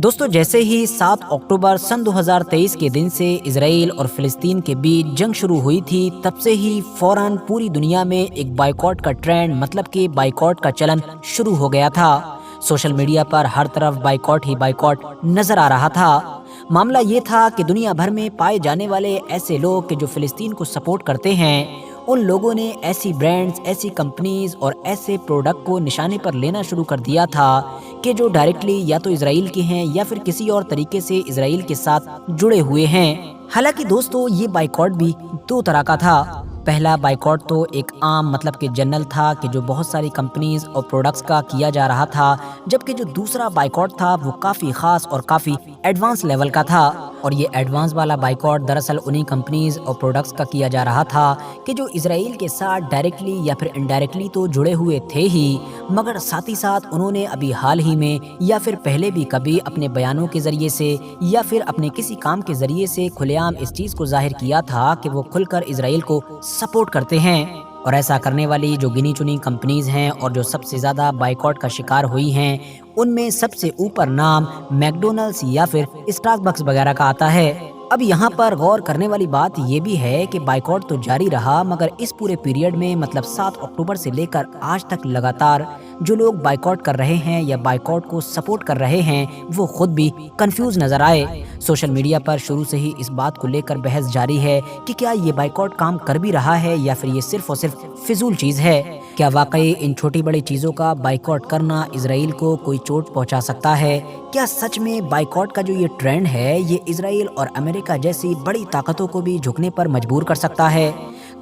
दोस्तों, जैसे ही 7 अक्टूबर सन 2023 के दिन से इजराइल और फिलिस्तीन के बीच जंग शुरू हुई थी, तब से ही फौरन पूरी दुनिया में एक बाइकॉट का ट्रेंड मतलब कि बाइकॉट का चलन शुरू हो गया था। सोशल मीडिया पर हर तरफ बाइकॉट ही बाइकॉट नजर आ रहा था। मामला ये था कि दुनिया भर में पाए जाने वाले ऐसे लोग कि जो फिलिस्तीन को सपोर्ट करते हैं, उन लोगों ने ऐसी ब्रांड्स, ऐसी कंपनीज और ऐसे प्रोडक्ट को निशाने पर लेना शुरू कर दिया था कि जो डायरेक्टली या तो इजराइल के हैं या फिर किसी और तरीके से इजराइल के साथ जुड़े हुए हैं। हालांकि दोस्तों, ये बाइकॉट भी दो तरह का था। पहला बाइकॉट तो एक आम मतलब कि जनरल था कि जो बहुत सारी कंपनीज और प्रोडक्ट्स का किया जा रहा था, जबकि जो दूसरा बाइकॉट था वो काफ़ी ख़ास और काफ़ी एडवांस लेवल का था। और ये एडवांस वाला बाइकॉट दरअसल उन्हीं कंपनीज और प्रोडक्ट्स का किया जा रहा था कि जो इजराइल के साथ डायरेक्टली या फिर इनडायरेक्टली तो जुड़े हुए थे ही, मगर साथ ही साथ उन्होंने अभी हाल ही में या फिर पहले भी कभी अपने बयानों के ज़रिए से या फिर अपने किसी काम के ज़रिए से खुलेआम इस चीज़ को जाहिर किया था कि वो खुलकर इजराइल को सपोर्ट करते हैं। और ऐसा करने वाली जो गिनी चुनी कंपनीज हैं और जो सबसे ज़्यादा बाइकॉट का शिकार हुई हैं, उनमें सबसे ऊपर नाम मैकडोनल्ड्स या फिर स्टारबक्स वगैरह का आता है। अब यहाँ पर गौर करने वाली बात ये भी है कि बाइकॉट तो जारी रहा, मगर इस पूरे पीरियड में मतलब 7 अक्टूबर से लेकर आज तक लगातार जो लोग बाइकॉट कर रहे हैं या बाइकॉट को सपोर्ट कर रहे हैं, वो खुद भी कंफ्यूज नजर आए। सोशल मीडिया पर शुरू से ही इस बात को लेकर बहस जारी है कि क्या ये बाइकॉट काम कर भी रहा है या फिर ये सिर्फ और सिर्फ फिजूल चीज़ है। क्या वाकई इन छोटी बड़ी चीज़ों का बाइकॉट करना इजराइल को कोई चोट पहुंचा सकता है? क्या सच में बाइकॉट का जो ये ट्रेंड है, ये इजराइल और अमेरिका जैसी बड़ी ताकतों को भी झुकने पर मजबूर कर सकता है?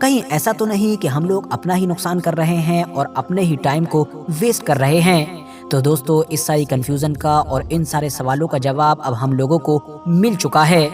कहीं ऐसा तो नहीं कि हम लोग अपना ही नुकसान कर रहे हैं और अपने ही टाइम को वेस्ट कर रहे हैं? तो दोस्तों, इस सारी कंफ्यूजन का और इन सारे सवालों का जवाब अब हम लोगों को मिल चुका है।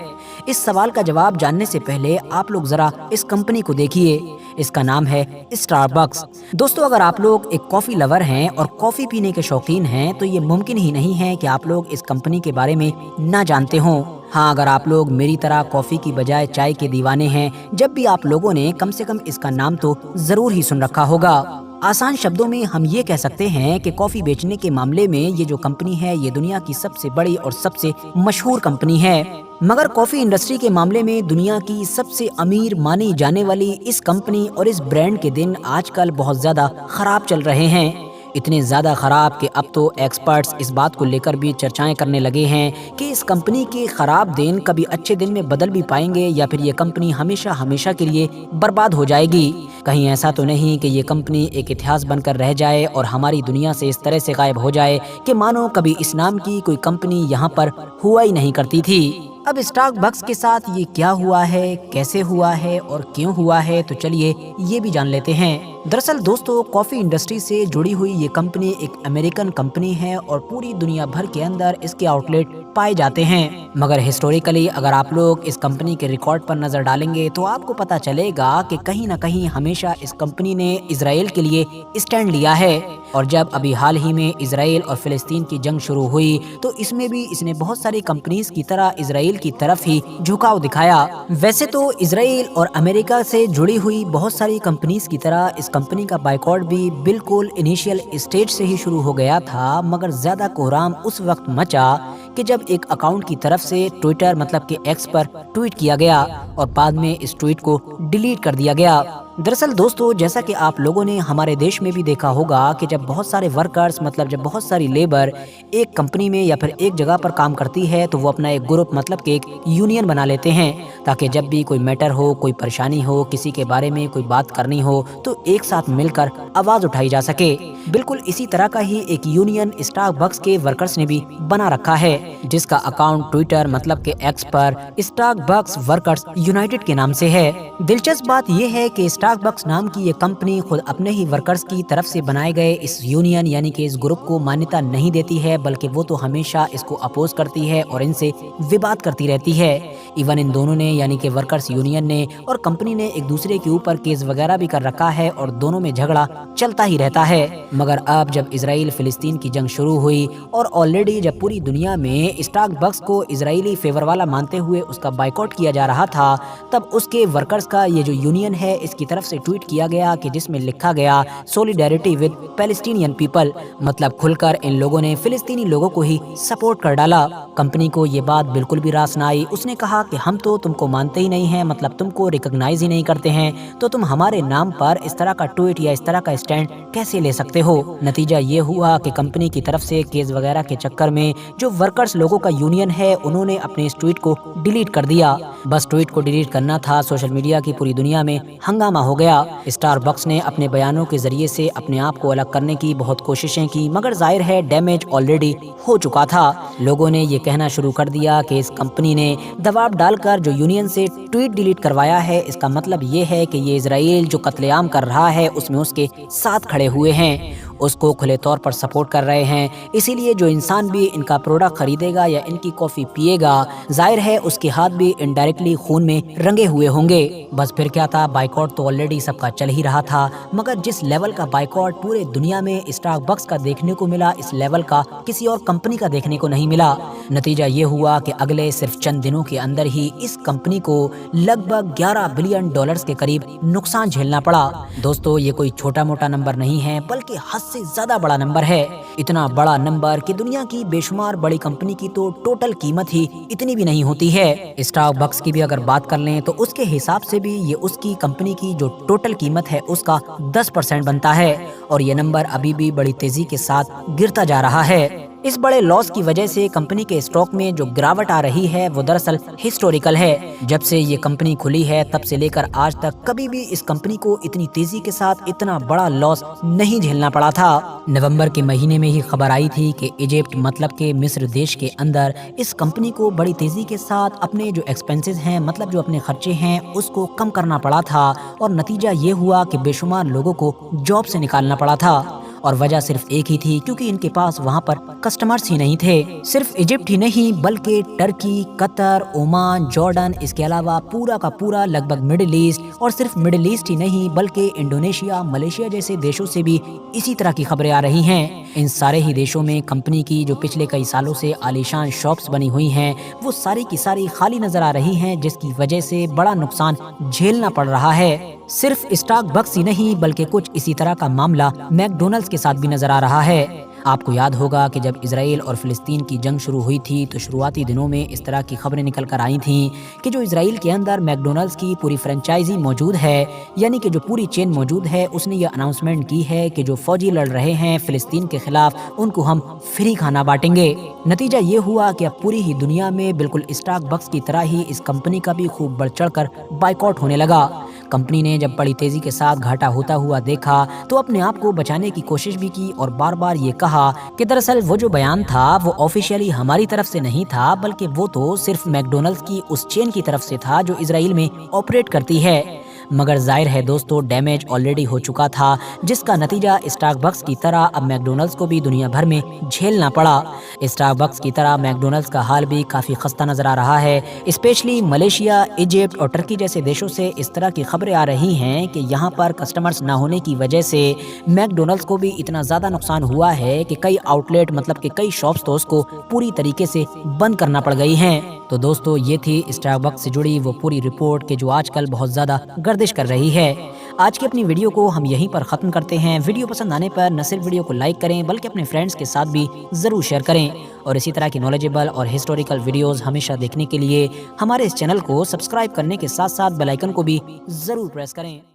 इस सवाल का जवाब जानने से पहले आप लोग जरा इस कंपनी को देखिए। इसका नाम है स्टारबक्स। दोस्तों, अगर आप लोग एक कॉफ़ी लवर हैं और कॉफ़ी पीने के शौकीन हैं, तो ये मुमकिन ही नहीं है कि आप लोग इस कंपनी के बारे में ना जानते हों। हाँ, अगर आप लोग मेरी तरह कॉफ़ी की बजाय चाय के दीवाने हैं, जब भी आप लोगों ने कम से कम इसका नाम तो ज़रूर ही सुन रखा होगा। आसान शब्दों में हम ये कह सकते हैं कि कॉफ़ी बेचने के मामले में ये जो कंपनी है, ये दुनिया की सबसे बड़ी और सबसे मशहूर कंपनी है। मगर कॉफ़ी इंडस्ट्री के मामले में दुनिया की सबसे अमीर मानी जाने वाली इस कंपनी और इस ब्रांड के दिन आजकल बहुत ज़्यादा ख़राब चल रहे हैं। इतने ज़्यादा ख़राब कि अब तो एक्सपर्ट्स इस बात को लेकर भी चर्चाएं करने लगे हैं कि इस कंपनी के ख़राब दिन कभी अच्छे दिन में बदल भी पाएंगे या फिर ये कंपनी हमेशा हमेशा के लिए बर्बाद हो जाएगी। कहीं ऐसा तो नहीं कि ये कंपनी एक इतिहास बनकर रह जाए और हमारी दुनिया से इस तरह से गायब हो जाए कि मानो कभी इस नाम की कोई कंपनी यहाँ पर हुआ ही नहीं करती थी। अब स्टारबक्स के साथ ये क्या हुआ है, कैसे हुआ है और क्यों हुआ है, तो चलिए ये भी जान लेते हैं। दरअसल दोस्तों, कॉफ़ी इंडस्ट्री से जुड़ी हुई ये कंपनी एक अमेरिकन कंपनी है और पूरी दुनिया भर के अंदर इसके आउटलेट पाए जाते हैं। मगर हिस्टोरिकली अगर आप लोग इस कंपनी के रिकॉर्ड पर नजर डालेंगे तो आपको पता चलेगा कि कहीं ना कहीं हमेशा इस कंपनी ने इजराइल के लिए स्टैंड लिया है। और जब अभी हाल ही में इजराइल और फिलिस्तीन की जंग शुरू हुई, तो इसमें भी इसने बहुत सारी कंपनीज की तरह इजराइल की तरफ ही झुकाव दिखाया। वैसे तो इजराइल और अमेरिका से जुड़ी हुई बहुत सारी कंपनीज की तरह इस कंपनी का बाइकॉट भी बिल्कुल इनिशियल स्टेज से ही शुरू हो गया था, मगर ज्यादा कोहराम उस वक्त मचा कि जब एक अकाउंट की तरफ से ट्विटर मतलब कि एक्स पर ट्वीट किया गया और बाद में इस ट्वीट को डिलीट कर दिया गया। दरअसल दोस्तों, जैसा कि आप लोगों ने हमारे देश में भी देखा होगा कि जब बहुत सारे वर्कर्स मतलब जब बहुत सारी लेबर एक कंपनी में या फिर एक जगह पर काम करती है, तो वो अपना एक ग्रुप मतलब कि एक यूनियन बना लेते हैं, ताकि जब भी कोई मैटर हो, कोई परेशानी हो, किसी के बारे में कोई बात करनी हो, तो एक साथ मिलकर आवाज उठाई जा सके। बिल्कुल इसी तरह का ही एक यूनियन स्टारबक्स के वर्कर्स ने भी बना रखा है, जिसका अकाउंट ट्विटर मतलब के एक्स पर स्टारबक्स वर्कर्स यूनाइटेड के नाम से है। दिलचस्प बात यह है कि स्टारबक्स नाम की ये कंपनी खुद अपने ही वर्कर्स की तरफ से बनाए गए इस यूनियन यानी कि इस ग्रुप को मान्यता नहीं देती है, बल्कि वो तो हमेशा इसको अपोज करती है और इनसे विवाद करती रहती है। इवन इन दोनों ने यानी कि वर्कर्स यूनियन ने और कंपनी ने एक दूसरे के ऊपर केस वगैरह भी कर रखा है और दोनों में झगड़ा चलता ही रहता है। मगर अब जब इजराइल फिलिस्तीन की जंग शुरू हुई और ऑलरेडी जब पूरी दुनिया में स्टारबक्स को इजरायली फेवर वाला मानते हुए उसका बाइकॉट किया जा रहा था, तब उसके वर्कर्स का ये जो यूनियन है इसकी तरफ से ट्वीट किया गया कि जिसमें लिखा गया सोलिडेरिटी विद पैलेस्टीनियन पीपल, मतलब खुलकर इन लोगों ने फिलिस्तीनी लोगों को ही सपोर्ट कर डाला। कंपनी को ये बात बिल्कुल भी रास ना आई। उसने कहा कि हम तो तुमको मानते ही नहीं हैं, मतलब तुमको रिकॉग्नाइज ही नहीं करते हैं, तो तुम हमारे नाम पर इस तरह का ट्वीट या इस तरह का स्टैंड कैसे ले सकते हो। नतीजा ये हुआ कि कंपनी की तरफ से केस वगैरह के चक्कर में जो वर्कर्स लोगों का यूनियन है उन्होंने अपने इस ट्वीट को डिलीट कर दिया। बस ट्वीट को डिलीट करना था, सोशल मीडिया की पूरी दुनिया में हंगामा हो गया। स्टारबक्स ने अपने बयानों के जरिए से अपने आप को अलग करने की बहुत कोशिशें की, मगर जाहिर है डैमेज ऑलरेडी हो चुका था। लोगों ने ये कहना शुरू कर दिया कि इस कंपनी ने दबाव डालकर जो यूनियन से ट्वीट डिलीट करवाया है, इसका मतलब ये है कि ये इजराइल जो कत्लेआम कर रहा है उसमें उसके साथ खड़े हुए हैं, उसको खुले तौर पर सपोर्ट कर रहे हैं। इसीलिए जो इंसान भी इनका प्रोडक्ट खरीदेगा या इनकी कॉफ़ी पिएगा, जाहिर है उसके हाथ भी इनडायरेक्टली खून में रंगे हुए होंगे। बस फिर क्या था, बाइकआउट तो ऑलरेडी सबका चल ही रहा था, मगर जिस लेवल का बाइकआउट पूरे दुनिया में स्टारबक्स का देखने को मिला, इस लेवल का किसी और कंपनी का देखने को नहीं मिला। नतीजा ये हुआ कि अगले सिर्फ चंद दिनों के अंदर ही इस कंपनी को लगभग 11 बिलियन डॉलर्स के करीब नुकसान झेलना पड़ा। दोस्तों, ये कोई छोटा मोटा नंबर नहीं है, बल्कि हद से ज्यादा बड़ा नंबर है। इतना बड़ा नंबर कि दुनिया की बेशुमार बड़ी कंपनी की तो टोटल कीमत ही इतनी भी नहीं होती है। स्टारबक्स की भी अगर बात कर लें तो उसके हिसाब से भी ये उसकी कंपनी की जो टोटल कीमत है उसका 10% बनता है, और ये नंबर अभी भी बड़ी तेजी के साथ गिरता जा रहा है। इस बड़े लॉस की वजह से कंपनी के स्टॉक में जो गिरावट आ रही है वो दरअसल हिस्टोरिकल है। जब से ये कंपनी खुली है तब से लेकर आज तक कभी भी इस कंपनी को इतनी तेजी के साथ इतना बड़ा लॉस नहीं झेलना पड़ा था। नवंबर के महीने में ही खबर आई थी कि इजिप्ट मतलब के मिस्र देश के अंदर इस कंपनी को बड़ी तेजी के साथ अपने जो एक्सपेंसेस हैं, मतलब जो अपने खर्चे हैं, उसको कम करना पड़ा था, और नतीजा ये हुआ कि बेशुमार लोगों को जॉब से निकालना पड़ा था। और वजह सिर्फ एक ही थी, क्योंकि इनके पास वहाँ पर कस्टमर्स ही नहीं थे। सिर्फ इजिप्ट ही नहीं बल्कि टर्की, कतर, ओमान, जॉर्डन, इसके अलावा पूरा का पूरा लगभग मिडिल ईस्ट, और सिर्फ मिडिल ईस्ट ही नहीं बल्कि इंडोनेशिया, मलेशिया जैसे देशों से भी इसी तरह की खबरें आ रही हैं। इन सारे ही देशों में कंपनी की जो पिछले कई सालों से आलीशान शॉप्स बनी हुई हैं वो सारी की सारी खाली नजर आ रही हैं, जिसकी वजह से बड़ा नुकसान झेलना पड़ रहा है। सिर्फ स्टारबक्स ही नहीं बल्कि कुछ इसी तरह का मामला मैकडोनल्ड्स के साथ भी नजर आ रहा है। आपको याद होगा कि जब इजराइल और फिलिस्तीन की जंग शुरू हुई थी तो शुरुआती दिनों में इस तरह की खबरें निकल कर आई थीं कि जो इजराइल के अंदर मैकडोनल्ड्स की पूरी फ्रेंचाइजी मौजूद है, यानी कि जो पूरी चेन मौजूद है, उसने ये अनाउंसमेंट की है कि जो फौजी लड़ रहे हैं फिलिस्तीन के खिलाफ उनको हम फ्री खाना बांटेंगे। नतीजा ये हुआ कि अब पूरी ही दुनिया में बिल्कुल स्टारबक्स की तरह ही इस कंपनी का भी खूब बढ़ चढ़ कर बाइकआउट होने लगा। कंपनी ने जब बड़ी तेजी के साथ घाटा होता हुआ देखा तो अपने आप को बचाने की कोशिश भी की और बार बार ये कहा कि दरअसल वो जो बयान था वो ऑफिशियली हमारी तरफ से नहीं था, बल्कि वो तो सिर्फ मैकडोनल्ड्स की उस चेन की तरफ से था जो इजराइल में ऑपरेट करती है। मगर जाहिर है दोस्तों, डैमेज ऑलरेडी हो चुका था, जिसका नतीजा स्टारबक्स की तरह अब मैकडोनल्ड्स को भी दुनिया भर में झेलना पड़ा। स्टारबक्स की तरह मैकडोनल्ड्स का हाल भी काफ़ी खस्ता नजर आ रहा है। स्पेशली मलेशिया, इजिप्ट और टर्की जैसे देशों से इस तरह की खबरें आ रही हैं कि यहाँ पर कस्टमर्स ना होने की वजह से मैकडोनल्ड्स को भी इतना ज़्यादा नुकसान हुआ है कि कई आउटलेट, मतलब कि कई शॉप्स तो उसको पूरी तरीके से बंद करना पड़ गई हैं। तो दोस्तों, ये थी स्टारबक्स से जुड़ी वो पूरी रिपोर्ट कि जो आजकल बहुत ज़्यादा गर्दिश कर रही है। आज की अपनी वीडियो को हम यहीं पर ख़त्म करते हैं। वीडियो पसंद आने पर न सिर्फ वीडियो को लाइक करें बल्कि अपने फ्रेंड्स के साथ भी ज़रूर शेयर करें, और इसी तरह की नॉलेजेबल और हिस्टोरिकल वीडियोस हमेशा देखने के लिए हमारे इस चैनल को सब्सक्राइब करने के साथ साथ बेल आइकन को भी ज़रूर प्रेस करें।